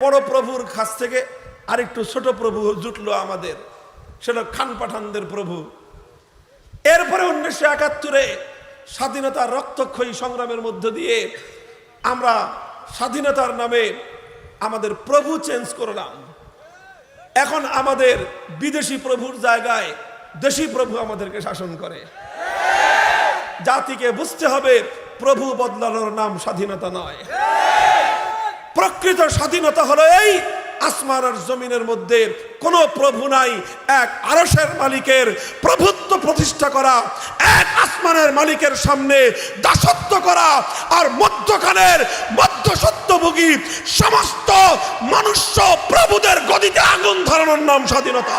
বড় প্রভুর কাছ থেকে আরেকটু ছোট প্রভু জুটলো আমাদের, সেটা খান পাঠানদের প্রভু। এরপরে 1971-এ স্বাধীনতার রক্তক্ষয়ী সংগ্রামের মধ্য দিয়ে আমরা স্বাধীনতার নামে আমাদের প্রভু চেঞ্জ করলাম। এখন আমাদের বিদেশি প্রভুর জায়গায় দেশি প্রভু আমাদেরকে শাসন করে। জাতিকে বুঝতে হবে প্রভু বদলানোর নাম স্বাধীনতা নয়। প্রকৃত স্বাধীনতা হলো এই, আসমান আর জমিনের মধ্যে কোনো প্রভু নাই, এক আরশের মালিকের প্রভুত্ব প্রতিষ্ঠা করা, এক আসমানের মালিকের সামনে দাসত্ব করা, আর মধ্যখানের মধ্যসত্যভোগী সমস্ত মনুষ্য প্রভুদের গদিতে আগুন ধরানোর নাম স্বাধীনতা।